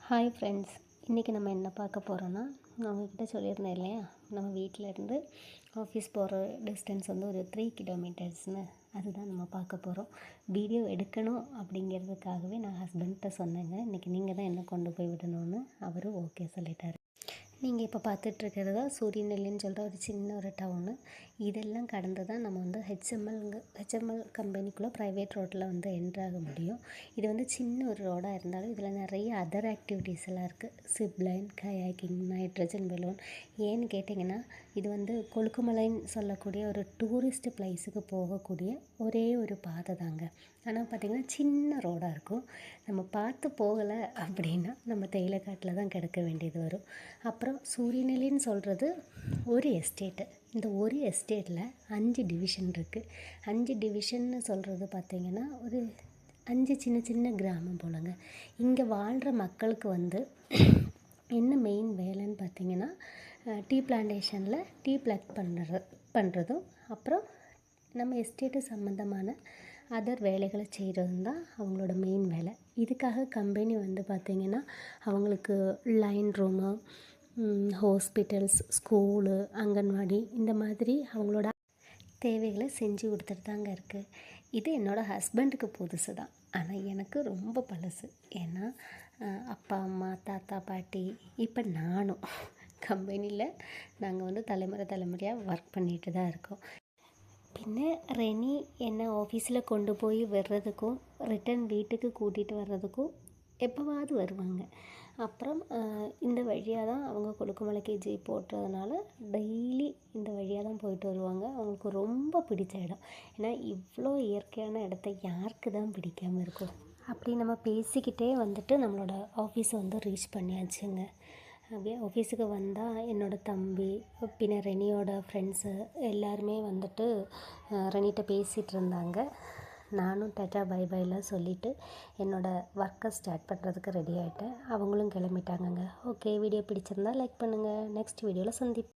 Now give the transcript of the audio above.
Hi friends, இன்றைக்கி நம்ம என்ன பார்க்க போகிறோன்னா, நான் உங்ககிட்ட சொல்லியிருந்தேன் இல்லையா, நம்ம வீட்டிலேருந்து ஆஃபீஸ் போகிற டிஸ்டன்ஸ் வந்து ஒரு 3 கிலோமீட்டர்ஸ்னு. அதுதான் நம்ம பார்க்க போகிறோம். வீடியோ எடுக்கணும் அப்படிங்கிறதுக்காகவே நான் ஹஸ்பண்ட்கிட்ட சொன்னேங்க, இன்றைக்கி நீங்கள் தான் என்ன கொண்டு போய் விடணும்னு. அவரும் ஓகே சொல்லிட்டார். நீங்கள் இப்போ பார்த்துட்ருக்கிறது தான் சூரியநெல்லின்னு சொல்கிற ஒரு சின்ன ஒரு டவுனு. இதெல்லாம் கடந்து தான் நம்ம வந்து ஹெச்எம்எல் கம்பெனிக்குள்ளே ப்ரைவேட் ரோட்டில் வந்து என்ட்ராக முடியும். இது வந்து சின்ன ஒரு ரோடாக இருந்தாலும் இதில் நிறைய அதர் ஆக்டிவிட்டீஸ் எல்லாம் இருக்குது. Zipline, kayaking, nitrogen balloon. ஏன்னு கேட்டிங்கன்னா, இது வந்து கொழுக்குமலைன்னு சொல்லக்கூடிய ஒரு டூரிஸ்ட் பிளேஸுக்கு போகக்கூடிய ஒரே ஒரு பாதை தாங்க. ஆனால் பார்த்திங்கன்னா சின்ன ரோடாக இருக்கும். நம்ம பார்த்து போகலை அப்படின்னா நம்ம தேயிலைக்காட்டில் தான் கிடக்க வேண்டியது வரும். அப்புறம் சூரியநெல்லின்னு சொல்கிறது ஒரு எஸ்டேட்டு. இந்த ஒரு எஸ்டேட்டில் 5 டிவிஷன் இருக்குது. 5 டிவிஷன்னு சொல்கிறது பார்த்திங்கன்னா ஒரு 5 சின்ன சின்ன கிராமம் போலங்க. இங்கே வாழ்கிற மக்களுக்கு வந்து என்ன மெயின் வேலைன்னு பார்த்திங்கன்னா, டீ பிளான்டேஷனில் டீ பிளக் பண்ணுறதும் அப்புறம் நம்ம எஸ்டேட்டு சம்மந்தமான அதர் வேலைகளை செய்கிறதும் தான் அவங்களோட மெயின் வேலை. இதுக்காக கம்பெனி வந்து பார்த்திங்கன்னா அவங்களுக்கு line room, hospitals, school, anganwadi இந்த மாதிரி அவங்களோட தேவைகளை செஞ்சு கொடுத்துட்டு தாங்க இருக்குது. இது என்னோடய ஹஸ்பண்டுக்கு புதுசு தான், ஆனால் எனக்கு ரொம்ப பழசு. ஏன்னா அப்பா, அம்மா, தாத்தா, பாட்டி, இப்போ நானும் கம்பெனியில் நாங்கள் வந்து தலைமுறையாக ஒர்க் பண்ணிட்டு தான் இருக்கோம். பின்ன ரெனி என்னை ஆஃபீஸில் கொண்டு போய் விடுறதுக்கும் ரிட்டன் வீட்டுக்கு கூட்டிகிட்டு வர்றதுக்கும் எப்போவாவது வருவாங்க. அப்புறம் இந்த வழியாக தான் அவங்க கொழுக்குமலை கேஜி போட்டுறதுனால டெய்லி இந்த வழியாக தான் போயிட்டு வருவாங்க. அவங்களுக்கு ரொம்ப பிடிச்ச இடம். ஏன்னா இவ்வளோ இயற்கையான இடத்த யாருக்கு தான் பிடிக்காமல் இருக்கும். அப்படி நம்ம பேசிக்கிட்டே வந்துட்டு நம்மளோட ஆஃபீஸை வந்து ரீச் பண்ணியாச்சுங்க. அப்படியே ஆஃபீஸுக்கு வந்தால் என்னோடய தம்பி, பின்ன ரெனியோட ஃப்ரெண்ட்ஸு எல்லாருமே வந்துட்டு ரெனிகிட்ட பேசிகிட்டு இருந்தாங்க. நானும் டாட்டா பை பைலாம் சொல்லிவிட்டு என்னோடய ஒர்க்கை ஸ்டார்ட் பண்ணுறதுக்கு ரெடி ஆகிட்டேன். அவங்களும் கிளம்பிட்டாங்கங்க. ஓகே, வீடியோ பிடிச்சிருந்தா லைக் பண்ணுங்கள். நெக்ஸ்ட் வீடியோவில் சந்திப்போம்.